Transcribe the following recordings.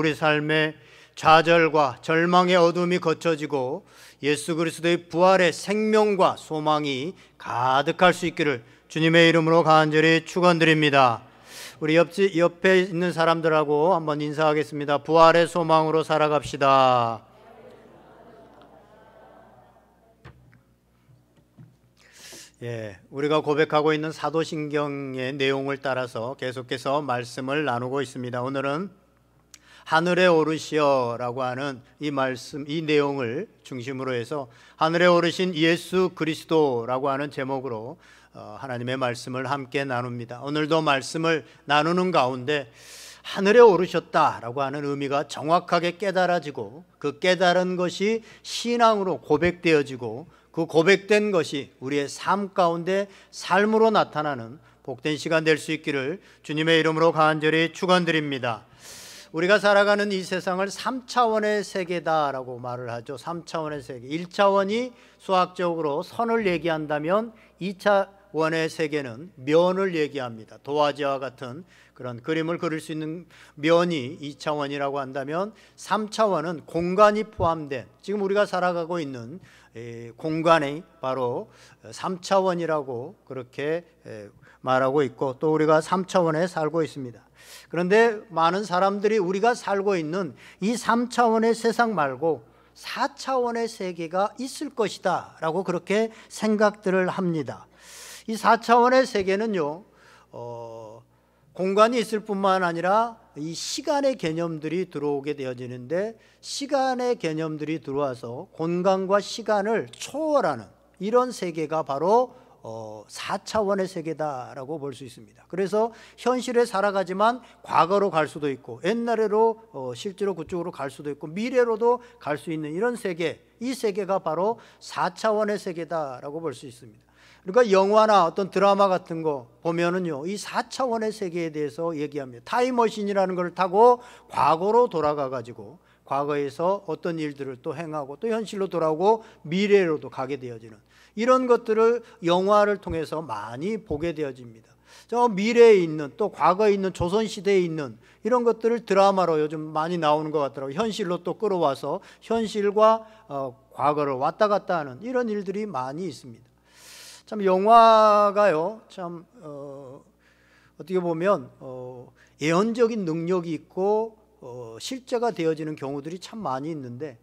우리 삶에 좌절과 절망의 어둠이 거쳐지고 예수 그리스도의 부활의 생명과 소망이 가득할 수 있기를 주님의 이름으로 간절히 축원드립니다. 우리 옆에 있는 사람들하고 한번 인사하겠습니다. 부활의 소망으로 살아갑시다. 우리가 고백하고 있는 사도신경의 내용을 따라서 계속해서 말씀을 나누고 있습니다. 오늘은 하늘에 오르시어라고 하는 이 말씀, 이 내용을 중심으로 해서 하늘에 오르신 예수 그리스도라고 하는 제목으로 하나님의 말씀을 함께 나눕니다. 오늘도 말씀을 나누는 가운데 하늘에 오르셨다라고 하는 의미가 정확하게 깨달아지고 그 깨달은 것이 신앙으로 고백되어지고 그 고백된 것이 우리의 삶 가운데 삶으로 나타나는 복된 시간 될 수 있기를 주님의 이름으로 간절히 축원드립니다. 우리가 살아가는 이 세상을 3차원의 세계다라고 말을 하죠. 3차원의 세계. 1차원이 수학적으로 선을 얘기한다면 2차원의 세계는 면을 얘기합니다. 도화지와 같은 그런 그림을 그릴 수 있는 면이 2차원이라고 한다면 3차원은 공간이 포함된, 지금 우리가 살아가고 있는 공간이 바로 3차원이라고 그렇게 말하고 있고, 또 우리가 3차원에 살고 있습니다. 그런데 많은 사람들이 우리가 살고 있는 이 3차원의 세상 말고 4차원의 세계가 있을 것이다 라고 그렇게 생각들을 합니다. 이 4차원의 세계는요, 공간이 있을 뿐만 아니라 이 시간의 개념들이 들어오게 되어지는데, 시간의 개념들이 들어와서 공간과 시간을 초월하는 이런 세계가 바로 4차원의 세계다라고 볼 수 있습니다. 그래서 현실에 살아가지만 과거로 갈 수도 있고, 옛날로 실제로 그쪽으로 갈 수도 있고, 미래로도 갈 수 있는 이런 세계, 이 세계가 바로 4차원의 세계다라고 볼 수 있습니다. 그러니까 영화나 어떤 드라마 같은 거 보면은요, 이 4차원의 세계에 대해서 얘기합니다. 타임머신이라는 걸 타고 과거로 돌아가 가지고 과거에서 어떤 일들을 또 행하고 또 현실로 돌아오고 미래로도 가게 되어지는 이런 것들을 영화를 통해서 많이 보게 되어집니다. 저 미래에 있는, 또 과거에 있는, 조선시대에 있는 이런 것들을 드라마로 요즘 많이 나오는 것 같더라고요. 현실로 또 끌어와서 현실과 과거를 왔다 갔다 하는 이런 일들이 많이 있습니다. 참 영화가요, 참 어떻게 보면 예언적인 능력이 있고 실제가 되어지는 경우들이 참 많이 있는데,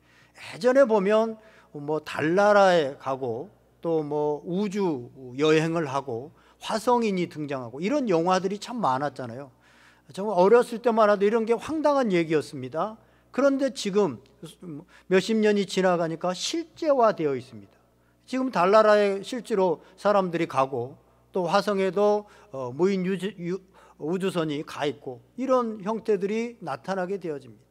예전에 보면 뭐 달나라에 가고 또 뭐 우주 여행을 하고 화성인이 등장하고 이런 영화들이 참 많았잖아요. 정말 어렸을 때만 해도 이런 게 황당한 얘기였습니다. 그런데 지금 몇십 년이 지나가니까 실제화되어 있습니다. 지금 달나라에 실제로 사람들이 가고 또 화성에도 무인 우주선이 가 있고 이런 형태들이 나타나게 되어집니다.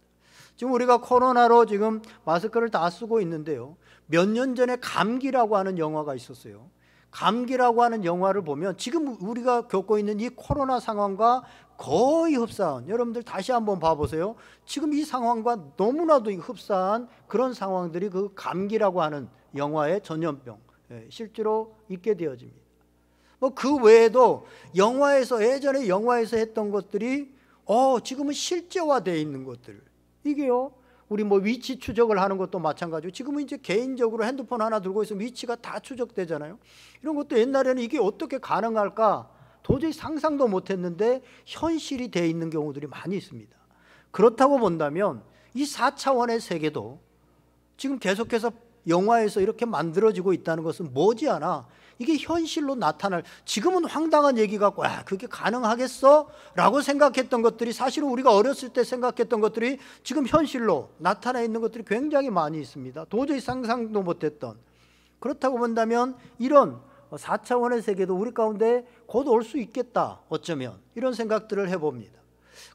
지금 우리가 코로나로 지금 마스크를 다 쓰고 있는데요, 몇 년 전에 감기라고 하는 영화가 있었어요. 감기라고 하는 영화를 보면 지금 우리가 겪고 있는 이 코로나 상황과 거의 흡사한, 여러분들 다시 한번 봐보세요. 지금 이 상황과 너무나도 흡사한 그런 상황들이 그 감기라고 하는 영화의 전염병, 실제로 있게 되어집니다. 뭐 그 외에도 영화에서, 예전에 영화에서 했던 것들이 지금은 실제화되어 있는 것들, 이게요, 우리 뭐 위치 추적을 하는 것도 마찬가지고, 지금은 이제 개인적으로 핸드폰 하나 들고 있으면 위치가 다 추적되잖아요. 이런 것도 옛날에는 이게 어떻게 가능할까 도저히 상상도 못했는데 현실이 되어 있는 경우들이 많이 있습니다. 그렇다고 본다면 이 4차원의 세계도 지금 계속해서 영화에서 이렇게 만들어지고 있다는 것은 머지않아 이게 현실로 나타날, 지금은 황당한 얘기 같고 그게 가능하겠어? 라고 생각했던 것들이, 사실은 우리가 어렸을 때 생각했던 것들이 지금 현실로 나타나 있는 것들이 굉장히 많이 있습니다. 도저히 상상도 못했던. 그렇다고 본다면 이런 4차원의 세계도 우리 가운데 곧 올 수 있겠다, 어쩌면 이런 생각들을 해봅니다.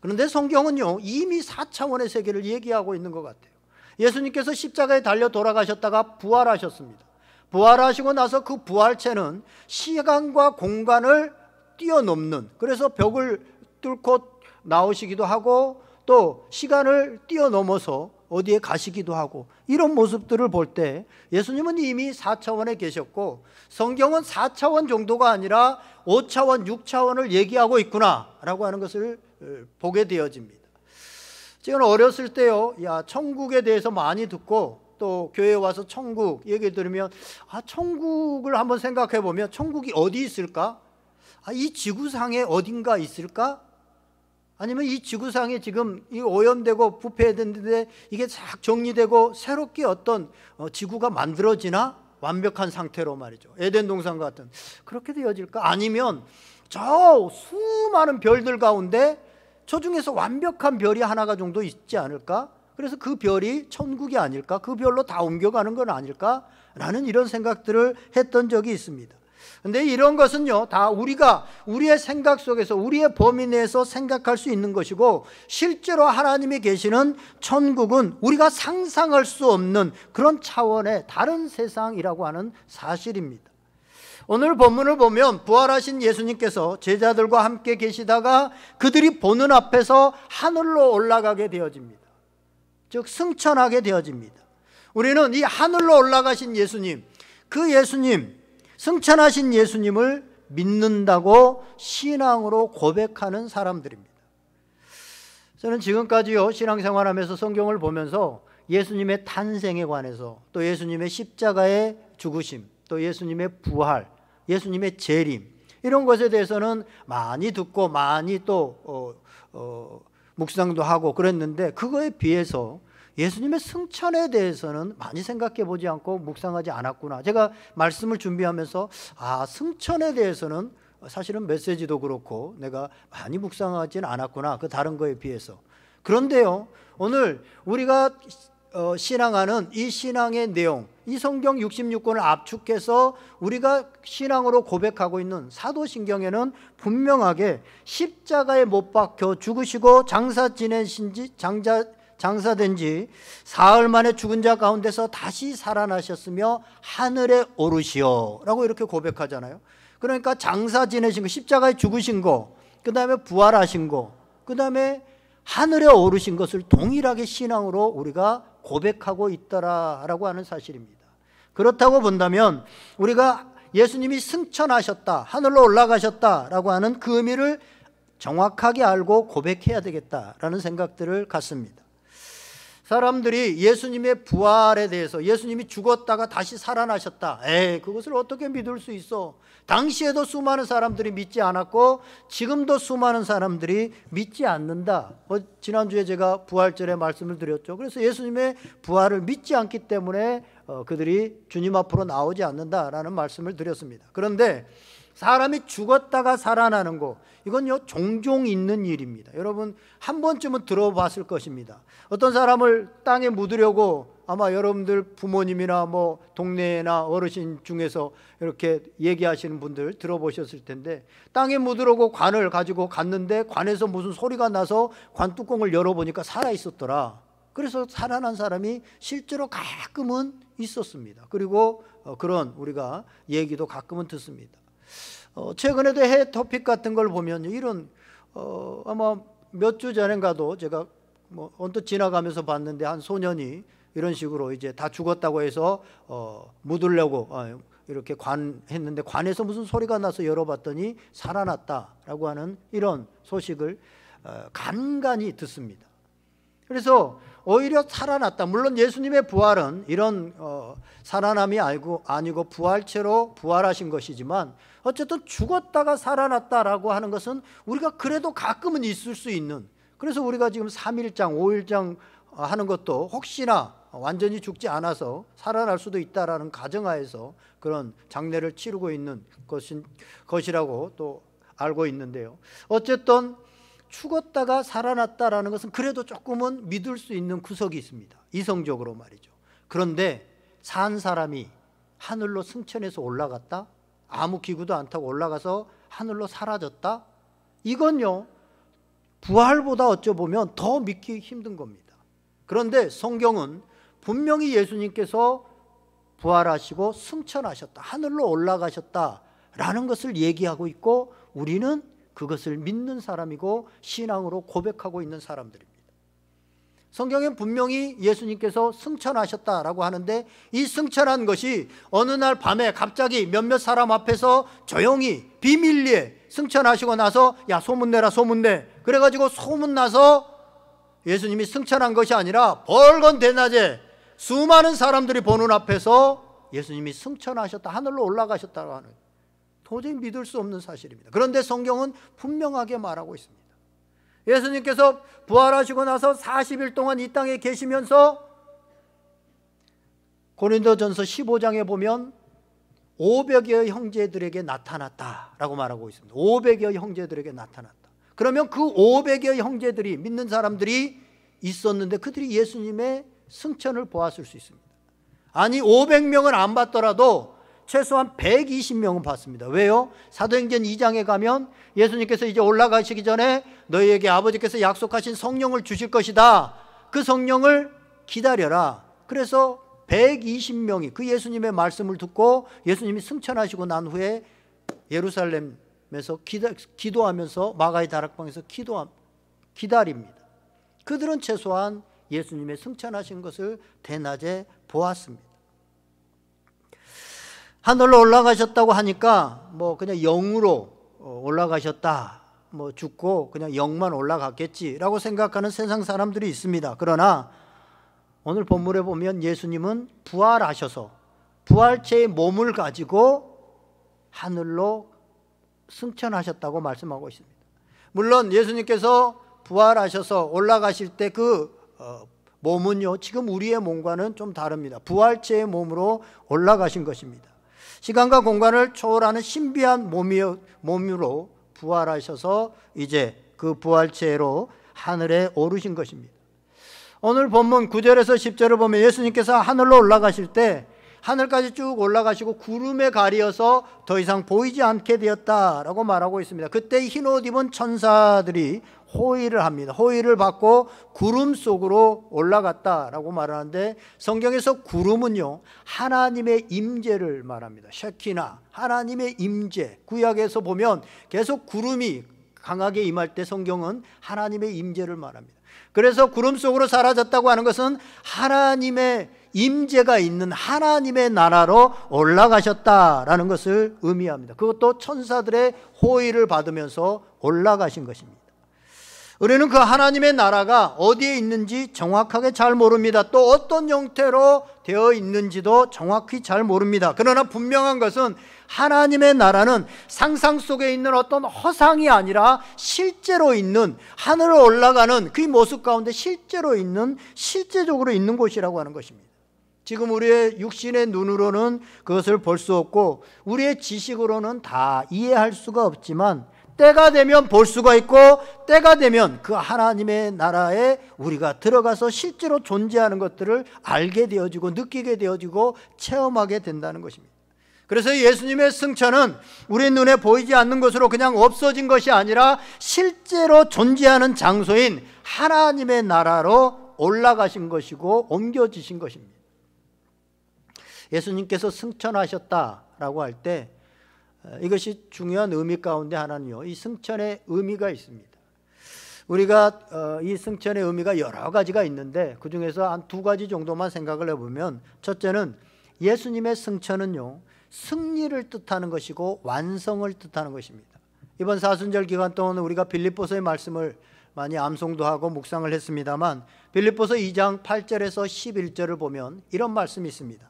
그런데 성경은요, 이미 4차원의 세계를 얘기하고 있는 것 같아요. 예수님께서 십자가에 달려 돌아가셨다가 부활하셨습니다. 부활하시고 나서 그 부활체는 시간과 공간을 뛰어넘는, 그래서 벽을 뚫고 나오시기도 하고 또 시간을 뛰어넘어서 어디에 가시기도 하고, 이런 모습들을 볼 때 예수님은 이미 4차원에 계셨고, 성경은 4차원 정도가 아니라 5차원, 6차원을 얘기하고 있구나 라고 하는 것을 보게 되어집니다. 제가 어렸을 때요, 야, 천국에 대해서 많이 듣고 또 교회에 와서 천국 얘기 들으면, 아, 천국을 한번 생각해 보면 천국이 어디 있을까? 아, 이 지구상에 어딘가 있을까? 아니면 이 지구상에 지금 이 오염되고 부패했는데 이게 싹 정리되고 새롭게 어떤 지구가 만들어지나? 완벽한 상태로 말이죠. 에덴 동산 같은 그렇게 되어질까? 아니면 저 수많은 별들 가운데 저 중에서 완벽한 별이 하나가 정도 있지 않을까? 그래서 그 별이 천국이 아닐까? 그 별로 다 옮겨가는 건 아닐까? 라는 이런 생각들을 했던 적이 있습니다. 근데 이런 것은요, 다 우리가 우리의 생각 속에서 우리의 범위 내에서 생각할 수 있는 것이고, 실제로 하나님이 계시는 천국은 우리가 상상할 수 없는 그런 차원의 다른 세상이라고 하는 사실입니다. 오늘 본문을 보면 부활하신 예수님께서 제자들과 함께 계시다가 그들이 보는 앞에서 하늘로 올라가게 되어집니다. 즉 승천하게 되어집니다. 우리는 이 하늘로 올라가신 예수님, 그 예수님, 승천하신 예수님을 믿는다고 신앙으로 고백하는 사람들입니다. 저는 지금까지요, 신앙생활하면서 성경을 보면서 예수님의 탄생에 관해서, 또 예수님의 십자가의 죽으심, 또 예수님의 부활, 예수님의 재림, 이런 것에 대해서는 많이 듣고 많이 또 묵상도 하고 그랬는데, 그거에 비해서 예수님의 승천에 대해서는 많이 생각해 보지 않고 묵상하지 않았구나. 제가 말씀을 준비하면서 승천에 대해서는 사실은 메시지도 그렇고 내가 많이 묵상하지는 않았구나, 그 다른 거에 비해서. 그런데요, 오늘 우리가 신앙하는 이 신앙의 내용, 이 성경 66권을 압축해서 우리가 신앙으로 고백하고 있는 사도신경에는 분명하게 십자가에 못 박혀 죽으시고 장사된 지 사흘 만에 죽은 자 가운데서 다시 살아나셨으며 하늘에 오르시오 라고 이렇게 고백하잖아요. 그러니까 장사 지내신 거, 십자가에 죽으신 거, 그 다음에 부활하신 거, 그 다음에 하늘에 오르신 것을 동일하게 신앙으로 우리가 고백하고 있더라라고 하는 사실입니다. 그렇다고 본다면 우리가 예수님이 승천하셨다, 하늘로 올라가셨다라고 하는 그 의미를 정확하게 알고 고백해야 되겠다라는 생각들을 갖습니다. 사람들이 예수님의 부활에 대해서, 예수님이 죽었다가 다시 살아나셨다, 그것을 어떻게 믿을 수 있어? 당시에도 수많은 사람들이 믿지 않았고 지금도 수많은 사람들이 믿지 않는다. 지난주에 제가 부활절에 말씀을 드렸죠. 그래서 예수님의 부활을 믿지 않기 때문에 그들이 주님 앞으로 나오지 않는다라는 말씀을 드렸습니다. 그런데 사람이 죽었다가 살아나는 거, 이건요 종종 있는 일입니다. 여러분 한 번쯤은 들어봤을 것입니다. 어떤 사람을 땅에 묻으려고 아마 여러분들 부모님이나 뭐 동네나 어르신 중에서 이렇게 얘기하시는 분들 들어보셨을 텐데, 땅에 묻으려고 관을 가지고 갔는데 관에서 무슨 소리가 나서 관 뚜껑을 열어보니까 살아있었더라. 그래서 살아난 사람이 실제로 가끔은 있었습니다. 그리고 그런 우리가 얘기도 가끔은 듣습니다. 최근에도 해외 토픽 같은 걸 보면 이런 아마 몇 주 전인가도 제가 뭐 언뜻 지나가면서 봤는데, 한 소년이 이런 식으로 이제 다 죽었다고 해서 묻으려고 이렇게 관했는데 관에서 무슨 소리가 나서 열어봤더니 살아났다라고 하는 이런 소식을 간간히 듣습니다. 그래서 오히려 살아났다. 물론 예수님의 부활은 이런 살아남이 아니고 부활체로 부활하신 것이지만, 어쨌든 죽었다가 살아났다라고 하는 것은 우리가 그래도 가끔은 있을 수 있는, 그래서 우리가 지금 3일장 5일장 하는 것도 혹시나 완전히 죽지 않아서 살아날 수도 있다라는 가정하에서 그런 장례를 치르고 있는 것이라고 또 알고 있는데요. 어쨌든 죽었다가 살아났다라는 것은 그래도 조금은 믿을 수 있는 구석이 있습니다. 이성적으로 말이죠. 그런데 산 사람이 하늘로 승천해서 올라갔다? 아무 기구도 안 타고 올라가서 하늘로 사라졌다? 이건요 부활보다 어쩌보면 더 믿기 힘든 겁니다. 그런데 성경은 분명히 예수님께서 부활하시고 승천하셨다, 하늘로 올라가셨다라는 것을 얘기하고 있고, 우리는 그것을 믿는 사람이고 신앙으로 고백하고 있는 사람들입니다. 성경엔 분명히 예수님께서 승천하셨다라고 하는데, 이 승천한 것이 어느 날 밤에 갑자기 몇몇 사람 앞에서 조용히 비밀리에 승천하시고 나서 야 소문내라 소문내, 그래가지고 소문나서 예수님이 승천한 것이 아니라 벌건 대낮에 수많은 사람들이 보는 앞에서 예수님이 승천하셨다, 하늘로 올라가셨다고 하는, 도저히 믿을 수 없는 사실입니다. 그런데 성경은 분명하게 말하고 있습니다. 예수님께서 부활하시고 나서 40일 동안 이 땅에 계시면서 고린도전서 15장에 보면 500여 형제들에게 나타났다라고 말하고 있습니다. 500여 형제들에게 나타났다. 그러면 그 500여 형제들이, 믿는 사람들이 있었는데 그들이 예수님의 승천을 보았을 수 있습니다. 아니 500명은 안 봤더라도 최소한 120명은 봤습니다. 왜요? 사도행전 2장에 가면 예수님께서 이제 올라가시기 전에 너희에게 아버지께서 약속하신 성령을 주실 것이다. 그 성령을 기다려라. 그래서 120명이 그 예수님의 말씀을 듣고 예수님이 승천하시고 난 후에 예루살렘에서 기도하면서 마가의 다락방에서 기다립니다. 그들은 최소한 예수님의 승천하신 것을 대낮에 보았습니다. 하늘로 올라가셨다고 하니까 뭐 그냥 영으로 올라가셨다, 뭐 죽고 그냥 영만 올라갔겠지라고 생각하는 세상 사람들이 있습니다. 그러나 오늘 본문에 보면 예수님은 부활하셔서 부활체의 몸을 가지고 하늘로 승천하셨다고 말씀하고 있습니다. 물론 예수님께서 부활하셔서 올라가실 때 그 몸은요, 지금 우리의 몸과는 좀 다릅니다. 부활체의 몸으로 올라가신 것입니다. 시간과 공간을 초월하는 신비한 몸으로 부활하셔서 이제 그 부활체로 하늘에 오르신 것입니다. 오늘 본문 9절에서 10절을 보면 예수님께서 하늘로 올라가실 때 하늘까지 쭉 올라가시고 구름에 가리어서 더 이상 보이지 않게 되었다라고 말하고 있습니다. 그때 흰 옷 입은 천사들이 호의를 합니다. 호의를 받고 구름 속으로 올라갔다라고 말하는데, 성경에서 구름은요 하나님의 임재를 말합니다. 셰키나, 하나님의 임재. 구약에서 보면 계속 구름이 강하게 임할 때 성경은 하나님의 임재를 말합니다. 그래서 구름 속으로 사라졌다고 하는 것은 하나님의 임재가 있는 하나님의 나라로 올라가셨다라는 것을 의미합니다. 그것도 천사들의 호의를 받으면서 올라가신 것입니다. 우리는 그 하나님의 나라가 어디에 있는지 정확하게 잘 모릅니다. 또 어떤 형태로 되어 있는지도 정확히 잘 모릅니다. 그러나 분명한 것은 하나님의 나라는 상상 속에 있는 어떤 허상이 아니라 실제로 있는, 하늘로 올라가는 그 모습 가운데 실제로 있는, 실제적으로 있는 곳이라고 하는 것입니다. 지금 우리의 육신의 눈으로는 그것을 볼 수 없고 우리의 지식으로는 다 이해할 수가 없지만 때가 되면 볼 수가 있고, 때가 되면 그 하나님의 나라에 우리가 들어가서 실제로 존재하는 것들을 알게 되어지고 느끼게 되어지고 체험하게 된다는 것입니다. 그래서 예수님의 승천은 우리 눈에 보이지 않는 것으로 그냥 없어진 것이 아니라 실제로 존재하는 장소인 하나님의 나라로 올라가신 것이고 옮겨지신 것입니다. 예수님께서 승천하셨다라고 할 때 이것이 중요한 의미 가운데 하나는요, 이 승천의 의미가 있습니다. 우리가 이 승천의 의미가 여러 가지가 있는데 그 중에서 한 두 가지 정도만 생각을 해보면, 첫째는 예수님의 승천은요 승리를 뜻하는 것이고 완성을 뜻하는 것입니다. 이번 사순절 기간 동안 우리가 빌립보서의 말씀을 많이 암송도 하고 묵상을 했습니다만, 빌립보서 2장 8절에서 11절을 보면 이런 말씀이 있습니다.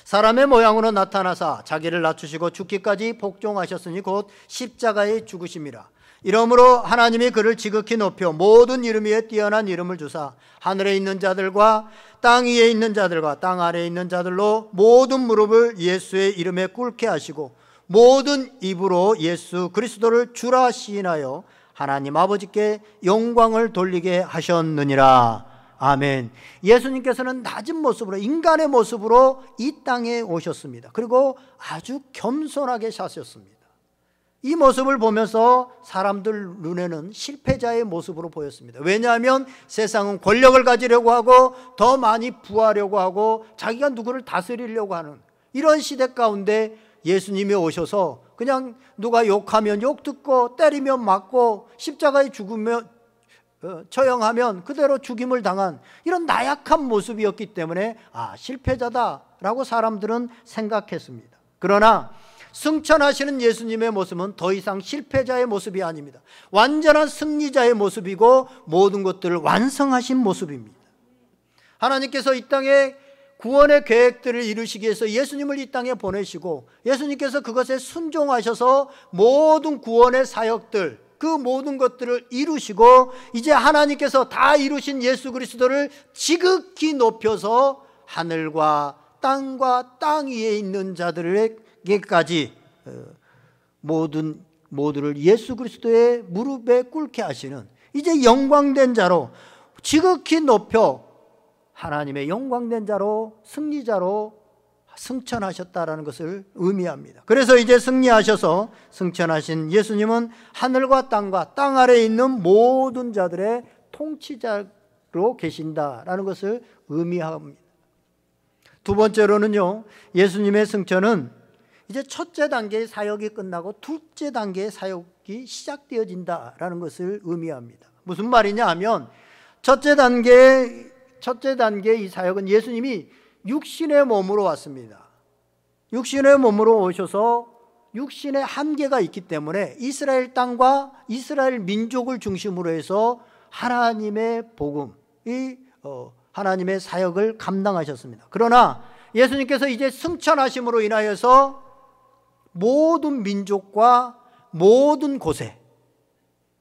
사람의 모양으로 나타나사 자기를 낮추시고 죽기까지 복종하셨으니 곧 십자가에 죽으심이라. 이러므로 하나님이 그를 지극히 높여 모든 이름 위에 뛰어난 이름을 주사 하늘에 있는 자들과 땅 위에 있는 자들과 땅 아래에 있는 자들로 모든 무릎을 예수의 이름에 꿇게 하시고 모든 입으로 예수 그리스도를 주라 시인하여 하나님 아버지께 영광을 돌리게 하셨느니라. 아멘. 예수님께서는 낮은 모습으로, 인간의 모습으로 이 땅에 오셨습니다. 그리고 아주 겸손하게 사셨습니다. 이 모습을 보면서 사람들 눈에는 실패자의 모습으로 보였습니다. 왜냐하면 세상은 권력을 가지려고 하고 더 많이 부하려고 하고 자기가 누구를 다스리려고 하는 이런 시대 가운데 예수님이 오셔서 그냥 누가 욕하면 욕 듣고 때리면 맞고 십자가에 죽으면 처형하면 그대로 죽임을 당한 이런 나약한 모습이었기 때문에 실패자다라고 사람들은 생각했습니다. 그러나 승천하시는 예수님의 모습은 더 이상 실패자의 모습이 아닙니다. 완전한 승리자의 모습이고 모든 것들을 완성하신 모습입니다. 하나님께서 이 땅에 구원의 계획들을 이루시기 위해서 예수님을 이 땅에 보내시고 예수님께서 그것에 순종하셔서 모든 구원의 사역들, 그 모든 것들을 이루시고 이제 하나님께서 다 이루신 예수 그리스도를 지극히 높여서 하늘과 땅과 땅 위에 있는 자들에게까지 모두를 예수 그리스도의 무릎에 꿇게 하시는 이제 영광된 자로 지극히 높여 하나님의 영광된 자로 승리자로 승천하셨다라는 것을 의미합니다. 그래서 이제 승리하셔서 승천하신 예수님은 하늘과 땅과 땅 아래에 있는 모든 자들의 통치자로 계신다라는 것을 의미합니다. 두 번째로는요, 예수님의 승천은 이제 첫째 단계의 사역이 끝나고 둘째 단계의 사역이 시작되어진다라는 것을 의미합니다. 무슨 말이냐 하면 첫째 단계의 이 사역은 예수님이 육신의 몸으로 왔습니다. 육신의 몸으로 오셔서 육신의 한계가 있기 때문에 이스라엘 땅과 이스라엘 민족을 중심으로 해서 하나님의 복음, 하나님의 사역을 감당하셨습니다. 그러나 예수님께서 이제 승천하심으로 인하여서 모든 민족과 모든 곳에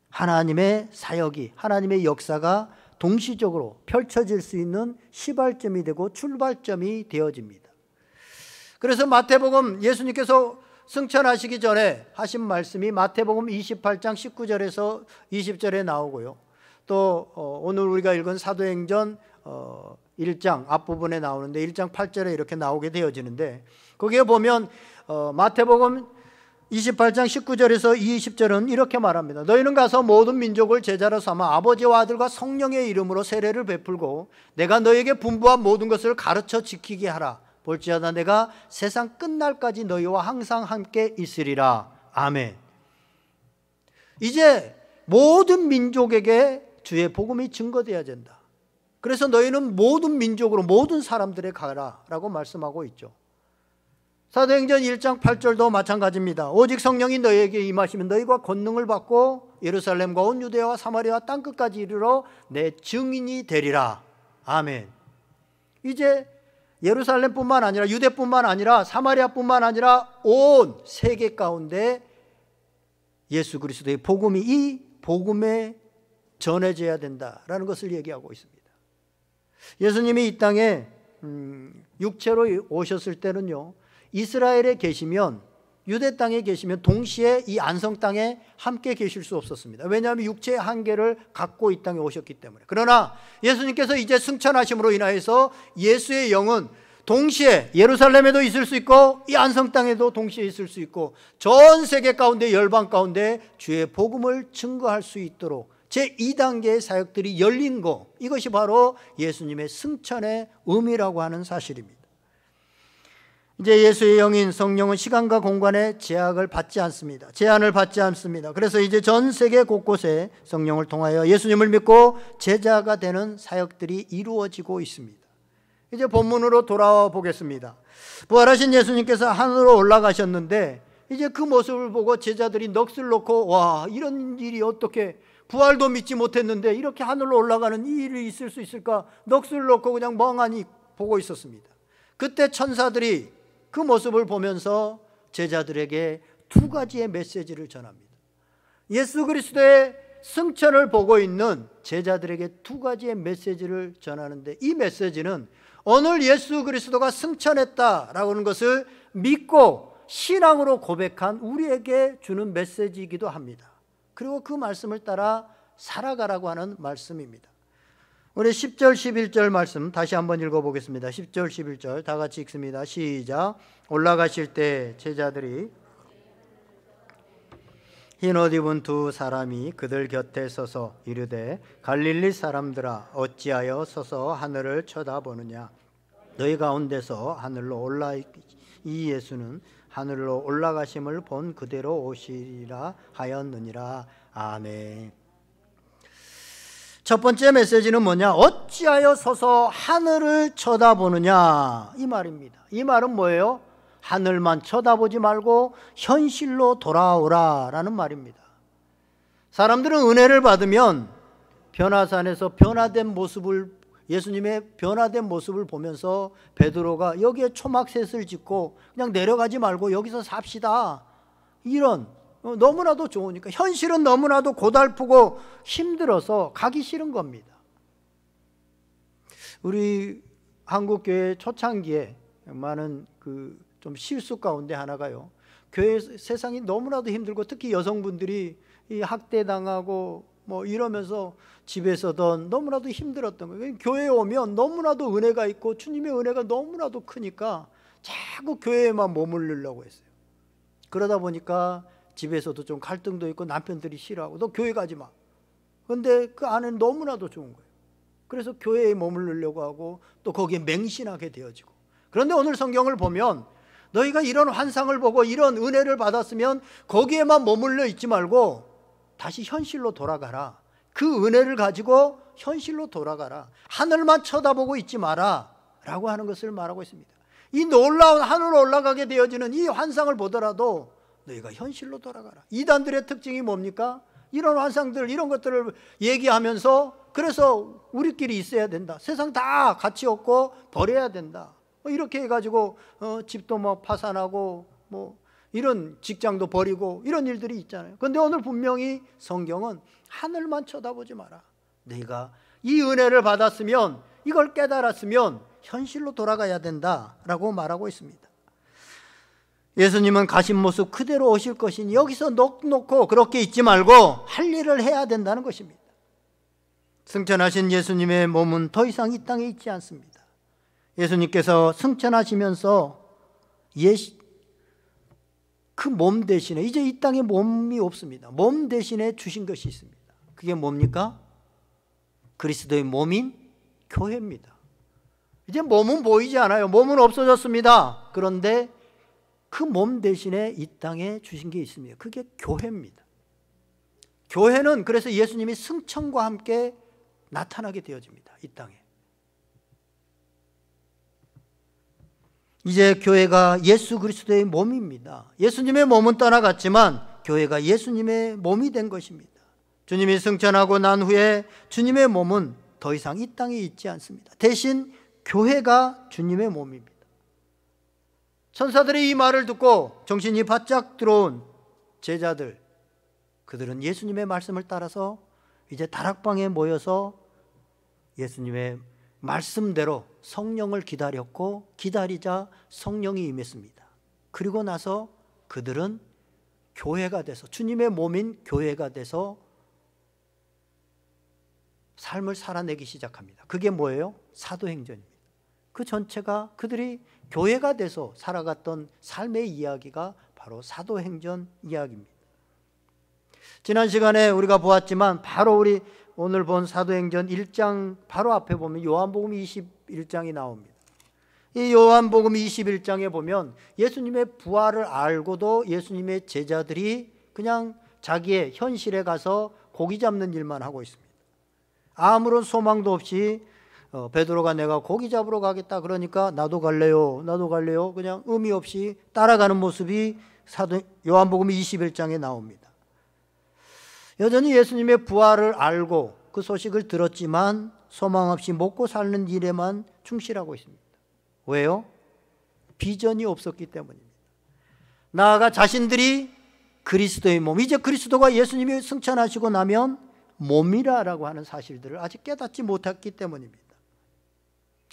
하나님의 사역이, 하나님의 역사가 동시적으로 펼쳐질 수 있는 시발점이 되고 출발점이 되어집니다. 그래서 마태복음, 예수님께서 승천하시기 전에 하신 말씀이 마태복음 28장 19절에서 20절에 나오고요. 또 오늘 우리가 읽은 사도행전 1장 앞부분에 나오는데 1장 8절에 이렇게 나오게 되어지는데, 거기에 보면 마태복음 28장 19절에서 20절은 이렇게 말합니다. 너희는 가서 모든 민족을 제자로 삼아 아버지와 아들과 성령의 이름으로 세례를 베풀고 내가 너희에게 분부한 모든 것을 가르쳐 지키게 하라. 볼지어다 내가 세상 끝날까지 너희와 항상 함께 있으리라. 아멘. 이제 모든 민족에게 주의 복음이 증거되어야 된다. 그래서 너희는 모든 민족으로 모든 사람들에 가라 라고 말씀하고 있죠. 사도행전 1장 8절도 마찬가지입니다. 오직 성령이 너희에게 임하시면 너희가 권능을 받고 예루살렘과 온 유대와 사마리아 땅끝까지 이르러 내 증인이 되리라. 아멘. 이제 예루살렘뿐만 아니라 유대뿐만 아니라 사마리아뿐만 아니라 온 세계 가운데 예수 그리스도의 복음이 이 복음에 전해져야 된다라는 것을 얘기하고 있습니다. 예수님이 이 땅에 육체로 오셨을 때는요, 이스라엘에 계시면, 유대 땅에 계시면 동시에 이 안성 땅에 함께 계실 수 없었습니다. 왜냐하면 육체의 한계를 갖고 이 땅에 오셨기 때문에. 그러나 예수님께서 이제 승천하심으로 인하여서 예수의 영은 동시에 예루살렘에도 있을 수 있고 이 안성 땅에도 동시에 있을 수 있고 전 세계 가운데, 열방 가운데 주의 복음을 증거할 수 있도록 제2단계의 사역들이 열린 것, 이것이 바로 예수님의 승천의 의미라고 하는 사실입니다. 이제 예수의 영인 성령은 시간과 공간의 제한을 받지 않습니다. 그래서 이제 전 세계 곳곳에 성령을 통하여 예수님을 믿고 제자가 되는 사역들이 이루어지고 있습니다. 이제 본문으로 돌아와 보겠습니다. 부활하신 예수님께서 하늘로 올라가셨는데 이제 그 모습을 보고 제자들이 넋을 놓고, 와, 이런 일이 어떻게, 부활도 믿지 못했는데 이렇게 하늘로 올라가는 이 일이 있을 수 있을까? 넋을 놓고 그냥 멍하니 보고 있었습니다. 그때 천사들이 그 모습을 보면서 제자들에게 두 가지의 메시지를 전합니다. 예수 그리스도의 승천을 보고 있는 제자들에게 두 가지의 메시지를 전하는데, 이 메시지는 오늘 예수 그리스도가 승천했다라고 하는 것을 믿고 신앙으로 고백한 우리에게 주는 메시지이기도 합니다. 그리고 그 말씀을 따라 살아가라고 하는 말씀입니다. 우리 10절 11절 말씀 다시 한번 읽어보겠습니다. 10절 11절 다 같이 읽습니다. 시작. 올라가실 때 제자들이 흰옷 입은 두 사람이 그들 곁에 서서 이르되 갈릴리 사람들아 어찌하여 서서 하늘을 쳐다보느냐. 너희 가운데서 하늘로 이 예수는 하늘로 올라가심을 본 그대로 오시리라 하였느니라. 아멘. 첫 번째 메시지는 뭐냐? 어찌하여 서서 하늘을 쳐다보느냐, 이 말입니다. 이 말은 뭐예요? 하늘만 쳐다보지 말고 현실로 돌아오라라는 말입니다. 사람들은 은혜를 받으면 변화산에서 변화된 모습을, 예수님의 변화된 모습을 보면서 베드로가 여기에 초막셋을 짓고 그냥 내려가지 말고 여기서 삽시다, 이런, 너무나도 좋으니까, 현실은 너무나도 고달프고 힘들어서 가기 싫은 겁니다. 우리 한국교회 초창기에 많은 좀 실수 가운데 하나가요, 교회 세상이 너무나도 힘들고 특히 여성분들이 이 학대당하고 뭐 이러면서 집에서든 너무나도 힘들었던 거예요. 교회에 오면 너무나도 은혜가 있고 주님의 은혜가 너무나도 크니까 자꾸 교회에만 머무르려고 했어요. 그러다 보니까 집에서도 좀 갈등도 있고 남편들이 싫어하고 너 교회 가지 마. 그런데 그 안에는 너무나도 좋은 거예요. 그래서 교회에 머무르려고 하고 또 거기에 맹신하게 되어지고. 그런데 오늘 성경을 보면 너희가 이런 환상을 보고 이런 은혜를 받았으면 거기에만 머물러 있지 말고 다시 현실로 돌아가라. 그 은혜를 가지고 현실로 돌아가라. 하늘만 쳐다보고 있지 마라 라고 하는 것을 말하고 있습니다. 이 놀라운 하늘로 올라가게 되어지는 이 환상을 보더라도 너희가 현실로 돌아가라. 이단들의 특징이 뭡니까? 이런 환상들, 이런 것들을 얘기하면서 그래서 우리끼리 있어야 된다, 세상 다 가치 없고 버려야 된다, 이렇게 해가지고 집도 뭐 파산하고 뭐 이런 직장도 버리고 이런 일들이 있잖아요. 그런데 오늘 분명히 성경은 하늘만 쳐다보지 마라. 내가 이 은혜를 받았으면, 이걸 깨달았으면 현실로 돌아가야 된다라고 말하고 있습니다. 예수님은 가신 모습 그대로 오실 것이니 여기서 놓고 그렇게 있지 말고 할 일을 해야 된다는 것입니다. 승천하신 예수님의 몸은 더 이상 이 땅에 있지 않습니다. 예수님께서 승천하시면서 그 몸 대신에 이제 이 땅에 몸이 없습니다. 몸 대신에 주신 것이 있습니다. 그게 뭡니까? 그리스도의 몸인 교회입니다. 이제 몸은 보이지 않아요. 몸은 없어졌습니다. 그런데 그 몸 대신에 이 땅에 주신 게 있습니다. 그게 교회입니다. 교회는 그래서 예수님이 승천과 함께 나타나게 되어집니다. 이 땅에. 이제 교회가 예수 그리스도의 몸입니다. 예수님의 몸은 떠나갔지만 교회가 예수님의 몸이 된 것입니다. 주님이 승천하고 난 후에 주님의 몸은 더 이상 이 땅에 있지 않습니다. 대신 교회가 주님의 몸입니다. 천사들이 이 말을 듣고 정신이 바짝 들어온 제자들, 그들은 예수님의 말씀을 따라서 이제 다락방에 모여서 예수님의 말씀대로 성령을 기다렸고, 기다리자 성령이 임했습니다. 그리고 나서 그들은 교회가 돼서, 주님의 몸인 교회가 돼서 삶을 살아내기 시작합니다. 그게 뭐예요? 사도행전입니다. 그 전체가 그들이 교회가 돼서 살아갔던 삶의 이야기가 바로 사도행전 이야기입니다. 지난 시간에 우리가 보았지만 바로 우리 오늘 본 사도행전 1장 바로 앞에 보면 요한복음 21장이 나옵니다. 이 요한복음 21장에 보면 예수님의 부활을 알고도 예수님의 제자들이 그냥 자기의 현실에 가서 고기 잡는 일만 하고 있습니다. 아무런 소망도 없이 베드로가 내가 고기 잡으러 가겠다 그러니까 나도 갈래요, 나도 갈래요, 그냥 의미 없이 따라가는 모습이 요한복음 21장에 나옵니다. 여전히 예수님의 부활을 알고 그 소식을 들었지만 소망 없이 먹고 사는 일에만 충실하고 있습니다. 왜요? 비전이 없었기 때문입니다. 나아가 자신들이 그리스도의 몸, 이제 그리스도가 예수님이 승천하시고 나면 몸이라고 하는 사실들을 아직 깨닫지 못했기 때문입니다.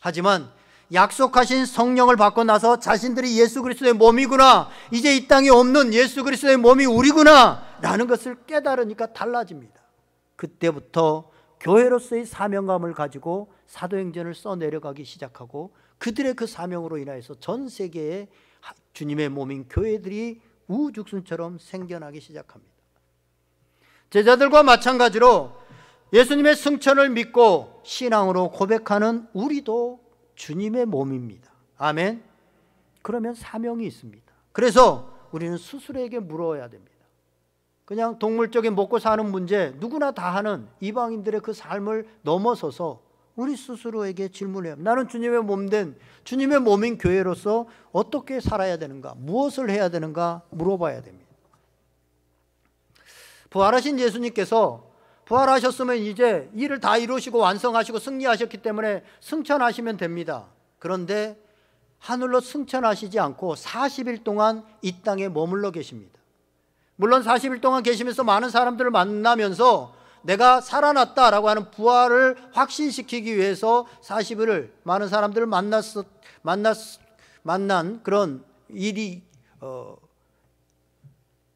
하지만 약속하신 성령을 받고 나서 자신들이 예수 그리스도의 몸이구나, 이제 이 땅에 없는 예수 그리스도의 몸이 우리구나 라는 것을 깨달으니까 달라집니다. 그때부터 교회로서의 사명감을 가지고 사도행전을 써내려가기 시작하고, 그들의 그 사명으로 인하여서 전 세계에 주님의 몸인 교회들이 우죽순처럼 생겨나기 시작합니다. 제자들과 마찬가지로 예수님의 승천을 믿고 신앙으로 고백하는 우리도 주님의 몸입니다. 아멘. 그러면 사명이 있습니다. 그래서 우리는 스스로에게 물어야 됩니다. 그냥 동물적인 먹고 사는 문제 누구나 다 하는 이방인들의 그 삶을 넘어서서 우리 스스로에게 질문해요. 나는 주님의 몸된 주님의 몸인 교회로서 어떻게 살아야 되는가? 무엇을 해야 되는가? 물어봐야 됩니다. 부활하신 예수님께서 부활하셨으면 이제 일을 다 이루시고 완성하시고 승리하셨기 때문에 승천하시면 됩니다. 그런데 하늘로 승천하시지 않고 40일 동안 이 땅에 머물러 계십니다. 물론 40일 동안 계시면서 많은 사람들을 만나면서 내가 살아났다라고 하는 부활을 확신시키기 위해서 40일을 많은 사람들을 만난 그런 일이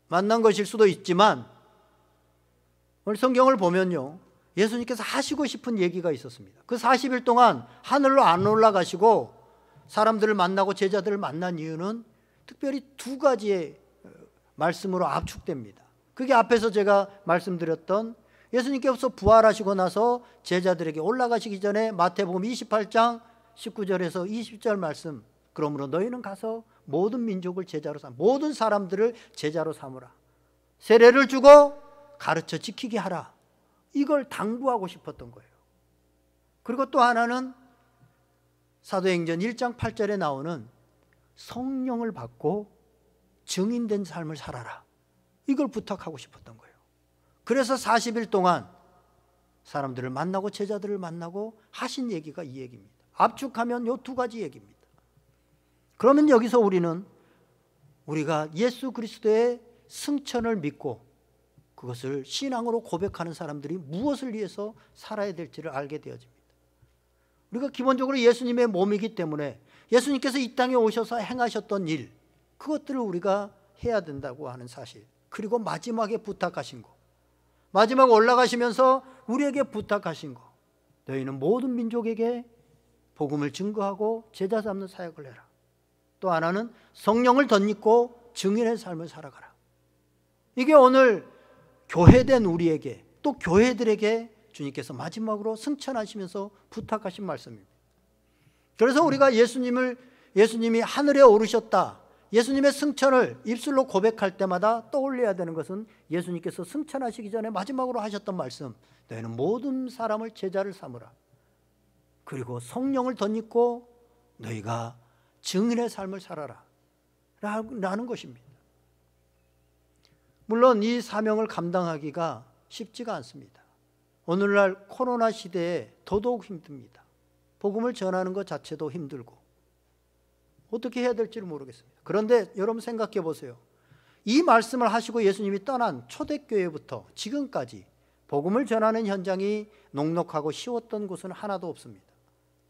만난 것일 수도 있지만, 오늘 성경을 보면요, 예수님께서 하시고 싶은 얘기가 있었습니다. 그 40일 동안 하늘로 안 올라가시고 사람들을 만나고 제자들을 만난 이유는 특별히 두 가지의 말씀으로 압축됩니다. 그게 앞에서 제가 말씀드렸던, 예수님께서 부활하시고 나서 제자들에게 올라가시기 전에 마태복음 28장 19절에서 20절 말씀, 그러므로 너희는 가서 모든 민족을 제자로 삼으라, 모든 사람들을 제자로 삼으라, 세례를 주고 가르쳐 지키게 하라, 이걸 당부하고 싶었던 거예요. 그리고 또 하나는 사도행전 1장 8절에 나오는 성령을 받고 증인된 삶을 살아라, 이걸 부탁하고 싶었던 거예요. 그래서 40일 동안 사람들을 만나고 제자들을 만나고 하신 얘기가 이 얘기입니다. 압축하면 이 두 가지 얘기입니다. 그러면 여기서 우리가 예수 그리스도의 승천을 믿고 그것을 신앙으로 고백하는 사람들이 무엇을 위해서 살아야 될지를 알게 되어집니다. 우리가 기본적으로 예수님의 몸이기 때문에 예수님께서 이 땅에 오셔서 행하셨던 일, 그것들을 우리가 해야 된다고 하는 사실, 그리고 마지막에 부탁하신 거, 마지막 올라가시면서 우리에게 부탁하신 거, 너희는 모든 민족에게 복음을 증거하고 제자 삼는 사역을 해라. 또 하나는 성령을 덧입고 증인의 삶을 살아가라. 이게 오늘 교회된 우리에게, 또 교회들에게 주님께서 마지막으로 승천하시면서 부탁하신 말씀입니다. 그래서 우리가 예수님이 하늘에 오르셨다, 예수님의 승천을 입술로 고백할 때마다 떠올려야 되는 것은 예수님께서 승천하시기 전에 마지막으로 하셨던 말씀, 너희는 모든 사람을 제자를 삼으라, 그리고 성령을 덧입고 너희가 증인의 삶을 살아라 라는 것입니다. 물론 이 사명을 감당하기가 쉽지가 않습니다. 오늘날 코로나 시대에 더더욱 힘듭니다. 복음을 전하는 것 자체도 힘들고 어떻게 해야 될지를 모르겠습니다. 그런데 여러분 생각해 보세요. 이 말씀을 하시고 예수님이 떠난 초대교회부터 지금까지 복음을 전하는 현장이 녹록하고 쉬웠던 곳은 하나도 없습니다.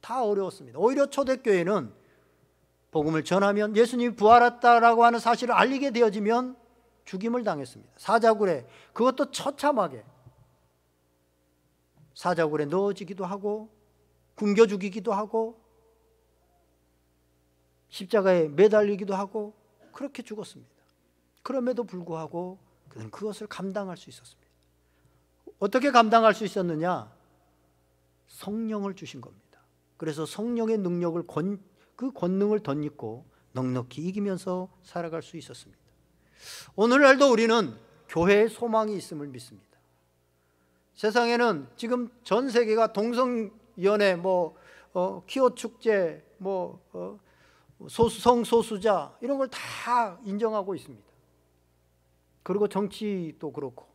다 어려웠습니다. 오히려 초대교회는 복음을 전하면 예수님이 부활했다라고 하는 사실을 알리게 되어지면 죽임을 당했습니다. 사자굴에, 그것도 처참하게 사자굴에 넣어지기도 하고 굶겨 죽이기도 하고 십자가에 매달리기도 하고 그렇게 죽었습니다. 그럼에도 불구하고 그는 그것을 감당할 수 있었습니다. 어떻게 감당할 수 있었느냐? 성령을 주신 겁니다. 그래서 성령의 능력을 그 권능을 덧입고 넉넉히 이기면서 살아갈 수 있었습니다. 오늘날도 우리는 교회의 소망이 있음을 믿습니다. 세상에는 지금 전 세계가 동성연애, 키오 축제, 성소수자 이런 걸 다 인정하고 있습니다. 그리고 정치도 그렇고,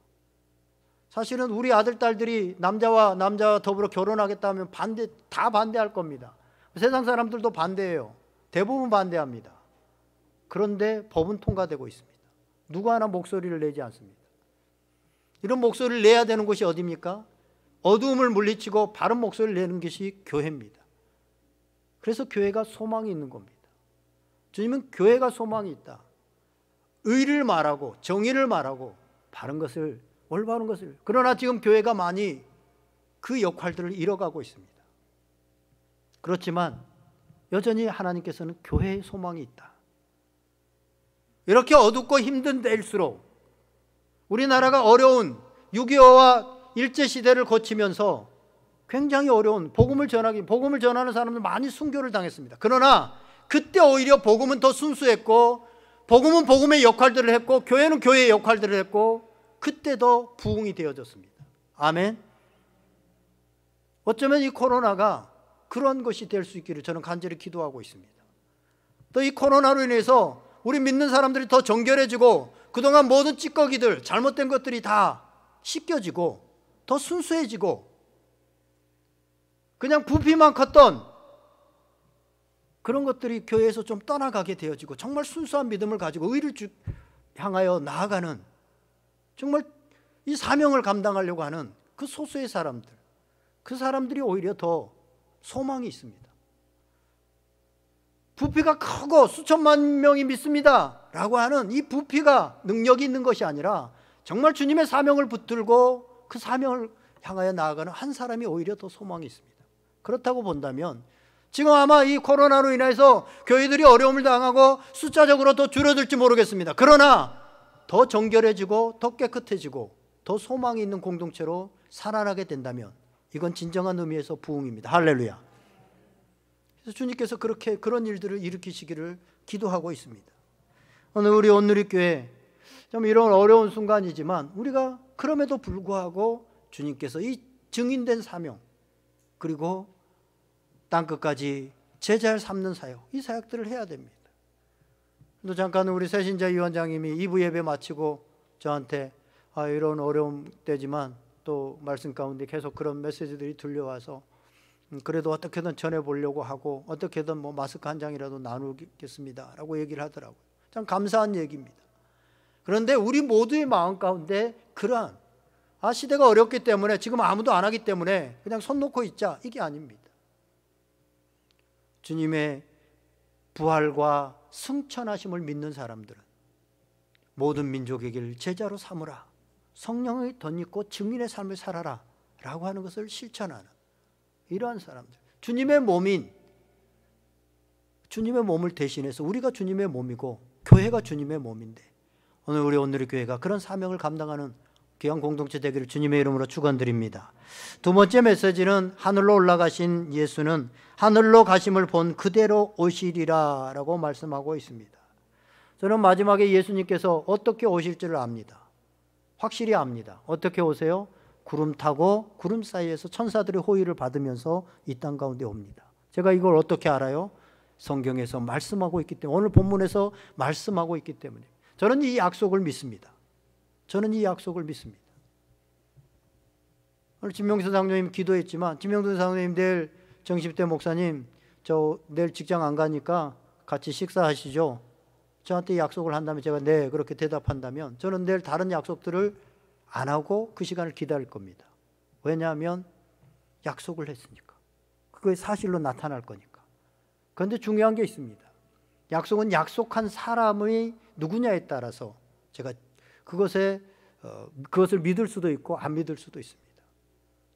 사실은 우리 아들 딸들이 남자와 더불어 결혼하겠다 하면 다 반대할 겁니다. 세상 사람들도 반대해요. 대부분 반대합니다. 그런데 법은 통과되고 있습니다. 누구 하나 목소리를 내지 않습니다. 이런 목소리를 내야 되는 곳이 어디입니까? 어두움을 물리치고 바른 목소리를 내는 것이 교회입니다. 그래서 교회가 소망이 있는 겁니다. 주님은 교회가 소망이 있다, 의를 말하고 정의를 말하고 바른 것을, 올바른 것을. 그러나 지금 교회가 많이 그 역할들을 잃어가고 있습니다. 그렇지만 여전히 하나님께서는 교회의 소망이 있다. 이렇게 어둡고 힘든 때일수록 우리나라가 어려운 6.25와 일제시대를 거치면서 굉장히 어려운 복음을 전하는 사람들 많이 순교를 당했습니다. 그러나 그때 오히려 복음은 더 순수했고, 복음은 복음의 역할들을 했고, 교회는 교회의 역할들을 했고, 그때 더 부흥이 되어졌습니다. 아멘. 어쩌면 이 코로나가 그런 것이 될 수 있기를 저는 간절히 기도하고 있습니다. 또 이 코로나로 인해서 우리 믿는 사람들이 더 정결해지고 그동안 모든 찌꺼기들, 잘못된 것들이 다 씻겨지고 더 순수해지고 그냥 부피만 컸던 그런 것들이 교회에서 좀 떠나가게 되어지고 정말 순수한 믿음을 가지고 의를 향하여 나아가는, 정말 이 사명을 감당하려고 하는 그 소수의 사람들, 그 사람들이 오히려 더 소망이 있습니다. 부피가 크고 수천만 명이 믿습니다 라고 하는 이 부피가 능력이 있는 것이 아니라 정말 주님의 사명을 붙들고 그 사명을 향하여 나아가는 한 사람이 오히려 더 소망이 있습니다. 그렇다고 본다면 지금 아마 이 코로나로 인해서 교회들이 어려움을 당하고 숫자적으로 더 줄어들지 모르겠습니다. 그러나 더 정결해지고 더 깨끗해지고 더 소망이 있는 공동체로 살아나게 된다면 이건 진정한 의미에서 부흥입니다. 할렐루야. 그래서 주님께서 그런 일들을 일으키시기를 기도하고 있습니다. 오늘 우리 온누리교회 좀 이런 어려운 순간이지만 우리가 그럼에도 불구하고 주님께서 이 증인된 사명, 그리고 땅끝까지 제자를 삼는 사역, 이 사역들을 해야 됩니다. 또 잠깐 우리 새신자 위원장님이 2부 예배 마치고 저한테 이런 어려움 때지만 또 말씀 가운데 계속 그런 메시지들이 들려와서 그래도 어떻게든 전해보려고 하고 어떻게든 뭐 마스크 한 장이라도 나누겠습니다 라고 얘기를 하더라고요. 참 감사한 얘기입니다. 그런데 우리 모두의 마음 가운데 그러한 시대가 어렵기 때문에 지금 아무도 안 하기 때문에 그냥 손 놓고 있자, 이게 아닙니다. 주님의 부활과 승천하심을 믿는 사람들은 모든 민족에게 제자로 삼으라, 성령의 덧입고 증인의 삶을 살아라 라고 하는 것을 실천하는 이러한 사람들, 주님의 몸인, 주님의 몸을 대신해서 우리가 주님의 몸이고 교회가 주님의 몸인데 오늘 우리 온누리교회가 그런 사명을 감당하는 귀한 공동체 되기를 주님의 이름으로 축원드립니다. 두 번째 메시지는 하늘로 올라가신 예수는 하늘로 가심을 본 그대로 오시리라 라고 말씀하고 있습니다. 저는 마지막에 예수님께서 어떻게 오실지를 압니다. 확실히 압니다. 어떻게 오세요? 구름 타고 구름 사이에서 천사들의 호의를 받으면서 이 땅 가운데 옵니다. 제가 이걸 어떻게 알아요? 성경에서 말씀하고 있기 때문에, 오늘 본문에서 말씀하고 있기 때문에 저는 이 약속을 믿습니다. 저는 이 약속을 믿습니다. 오늘 진명수 장로님 기도했지만, 진명수 장로님 내일 정십대 목사님 저 내일 직장 안 가니까 같이 식사하시죠. 저한테 약속을 한다면 제가 네 그렇게 대답한다면 저는 내일 다른 약속들을 안 하고 그 시간을 기다릴 겁니다. 왜냐하면 약속을 했으니까. 그게 사실로 나타날 거니까. 그런데 중요한 게 있습니다. 약속은 약속한 사람의 누구냐에 따라서 제가 그것을 믿을 수도 있고 안 믿을 수도 있습니다.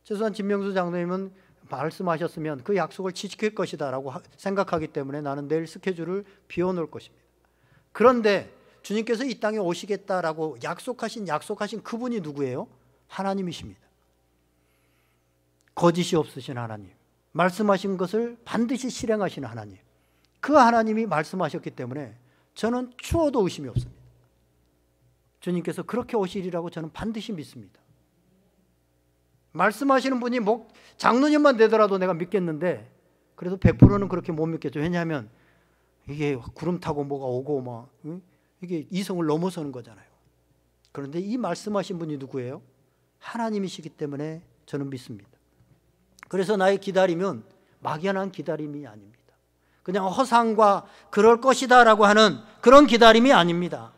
최소한 진명수 장로님은 말씀하셨으면 그 약속을 지킬 것이다 라고 생각하기 때문에 나는 내일 스케줄을 비워놓을 것입니다. 그런데 주님께서 이 땅에 오시겠다라고 약속하신 그분이 누구예요? 하나님이십니다. 거짓이 없으신 하나님, 말씀하신 것을 반드시 실행하시는 하나님, 그 하나님이 말씀하셨기 때문에 저는 추워도 의심이 없습니다. 주님께서 그렇게 오시리라고 저는 반드시 믿습니다. 말씀하시는 분이 장로님만 되더라도 내가 믿겠는데 그래도 100%는 그렇게 못 믿겠죠. 왜냐하면 이게 구름 타고 뭐가 오고 이게 이성을 넘어서는 거잖아요. 그런데 이 말씀하신 분이 누구예요? 하나님이시기 때문에 저는 믿습니다. 그래서 나의 기다림은 막연한 기다림이 아닙니다. 그냥 허상과 그럴 것이다 라고 하는 그런 기다림이 아닙니다.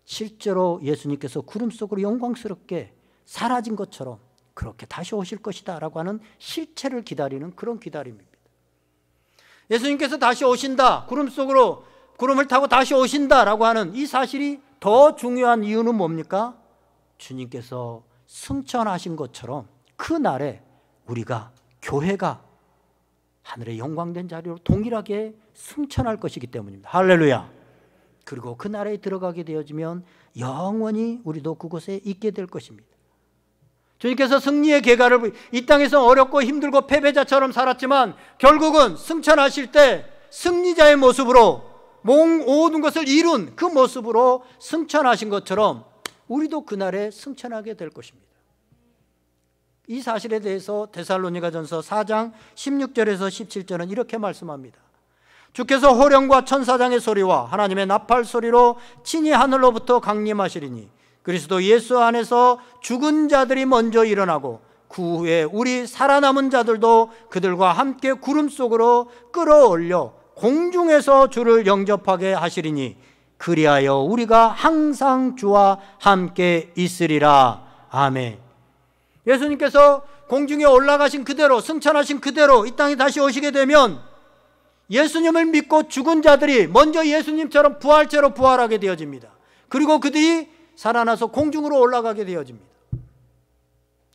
실제로 예수님께서 구름 속으로 영광스럽게 사라진 것처럼 그렇게 다시 오실 것이다 라고 하는 실체를 기다리는 그런 기다림입니다. 예수님께서 다시 오신다, 구름 속으로 구름을 타고 다시 오신다 라고 하는 이 사실이 더 중요한 이유는 뭡니까? 주님께서 승천하신 것처럼 그 날에 우리가, 교회가 하늘의 영광된 자리로 동일하게 승천할 것이기 때문입니다. 할렐루야. 그리고 그 나라에 들어가게 되어지면 영원히 우리도 그곳에 있게 될 것입니다. 주님께서 승리의 계가를, 이 땅에서 어렵고 힘들고 패배자처럼 살았지만 결국은 승천하실 때 승리자의 모습으로 모든 것을 이룬 그 모습으로 승천하신 것처럼 우리도 그날에 승천하게 될 것입니다. 이 사실에 대해서 데살로니가전서 4장 16절에서 17절은 이렇게 말씀합니다. 주께서 호령과 천사장의 소리와 하나님의 나팔 소리로 친히 하늘로부터 강림하시리니 그리스도 예수 안에서 죽은 자들이 먼저 일어나고 그 후에 우리 살아남은 자들도 그들과 함께 구름 속으로 끌어올려 공중에서 주를 영접하게 하시리니 그리하여 우리가 항상 주와 함께 있으리라. 아멘. 예수님께서 공중에 올라가신 그대로, 승천하신 그대로 이 땅에 다시 오시게 되면 예수님을 믿고 죽은 자들이 먼저 예수님처럼 부활체로 부활하게 되어집니다. 그리고 그들이 살아나서 공중으로 올라가게 되어집니다.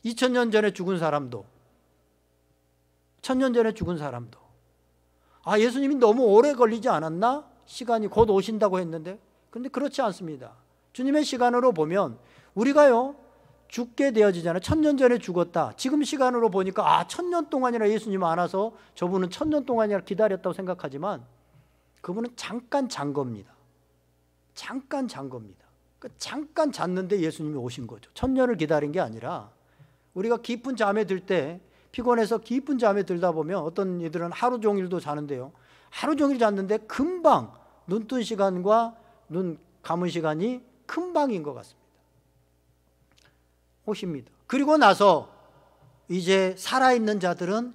2000년 전에 죽은 사람도, 1000년 전에 죽은 사람도, 아, 예수님이 너무 오래 걸리지 않았나? 시간이 곧 오신다고 했는데. 근데 그렇지 않습니다. 주님의 시간으로 보면 우리가요 죽게 되어지잖아요. 1000년 전에 죽었다. 지금 시간으로 보니까 아, 1000년 동안이나 예수님 안 와서 저분은 1000년 동안이나 기다렸다고 생각하지만 그분은 잠깐 잔 겁니다. 잠깐 잔 겁니다. 잠깐 잤는데 예수님이 오신 거죠. 1000년을 기다린 게 아니라 우리가 깊은 잠에 들 때, 피곤해서 깊은 잠에 들다 보면 어떤 이들은 하루 종일도 자는데요, 하루 종일 잤는데 금방 눈 뜬 시간과 눈 감은 시간이 금방인 것 같습니다. 오십니다. 그리고 나서 이제 살아있는 자들은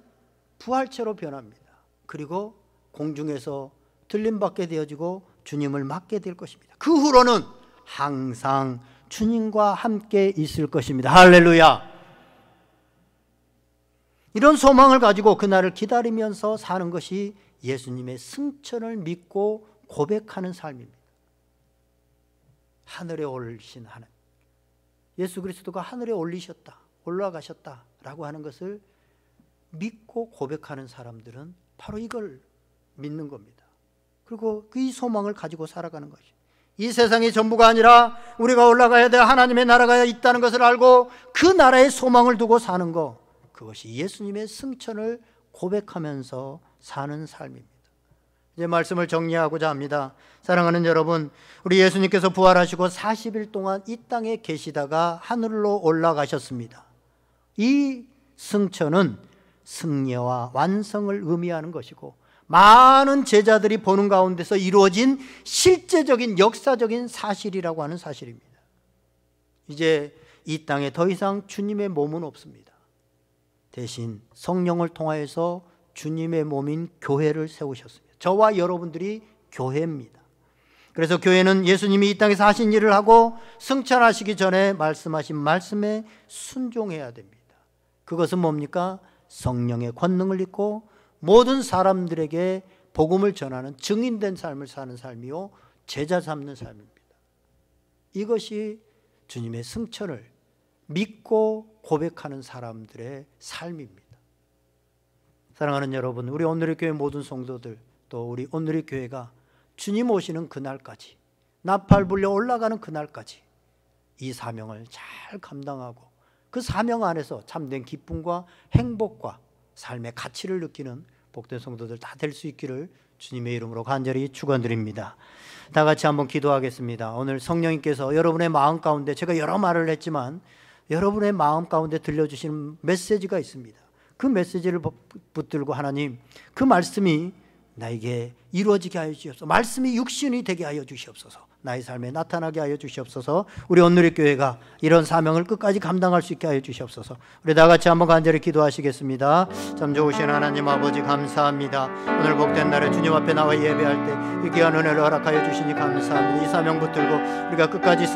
부활체로 변합니다. 그리고 공중에서 들림받게 되어지고 주님을 맞게 될 것입니다. 그 후로는 항상 주님과 함께 있을 것입니다. 할렐루야. 이런 소망을 가지고 그날을 기다리면서 사는 것이 예수님의 승천을 믿고 고백하는 삶입니다. 하늘에 올리신 하나님, 예수 그리스도가 하늘에 올리셨다, 올라가셨다라고 하는 것을 믿고 고백하는 사람들은 바로 이걸 믿는 겁니다. 그리고 이 소망을 가지고 살아가는 것이, 이 세상이 전부가 아니라 우리가 올라가야 돼 하나님의 나라가 있다는 것을 알고 그 나라에 소망을 두고 사는 것, 그것이 예수님의 승천을 고백하면서 사는 삶입니다. 이제 말씀을 정리하고자 합니다. 사랑하는 여러분, 우리 예수님께서 부활하시고 40일 동안 이 땅에 계시다가 하늘로 올라가셨습니다. 이 승천은 승리와 완성을 의미하는 것이고 많은 제자들이 보는 가운데서 이루어진 실제적인 역사적인 사실이라고 하는 사실입니다. 이제 이 땅에 더 이상 주님의 몸은 없습니다. 대신 성령을 통하여서 주님의 몸인 교회를 세우셨습니다. 저와 여러분들이 교회입니다. 그래서 교회는 예수님이 이 땅에서 하신 일을 하고 승천하시기 전에 말씀하신 말씀에 순종해야 됩니다. 그것은 뭡니까? 성령의 권능을 입고 모든 사람들에게 복음을 전하는 증인된 삶을 사는 삶이요, 제자 삼는 삶입니다. 이것이 주님의 승천을 믿고 고백하는 사람들의 삶입니다. 사랑하는 여러분, 우리 오늘의 교회 모든 성도들, 또 우리 오늘의 교회가 주님 오시는 그날까지, 나팔 불려 올라가는 그날까지 이 사명을 잘 감당하고 그 사명 안에서 참된 기쁨과 행복과 삶의 가치를 느끼는 복된 성도들 다 될 수 있기를 주님의 이름으로 간절히 축원드립니다. 다 같이 한번 기도하겠습니다. 오늘 성령님께서 여러분의 마음 가운데, 제가 여러 말을 했지만 여러분의 마음 가운데 들려주시는 메시지가 있습니다. 그 메시지를 붙들고 하나님, 그 말씀이 나에게 이루어지게 하여 주시옵소서. 말씀이 육신이 되게 하여 주시옵소서. 나의 삶에 나타나게 하여 주시옵소서. 우리 오늘의 교회가 이런 사명을 끝까지 감당할 수 있게 하여 주시옵소서. 우리 다 같이 한번 간절히 기도하시겠습니다. 참 좋으신 하나님 아버지, 감사합니다. 오늘 복된 날에 주님 앞에 나와 예배할 때 이 귀한 은혜를 허락하여 주시니 감사합니다. 이 사명 붙들고 우리가 끝까지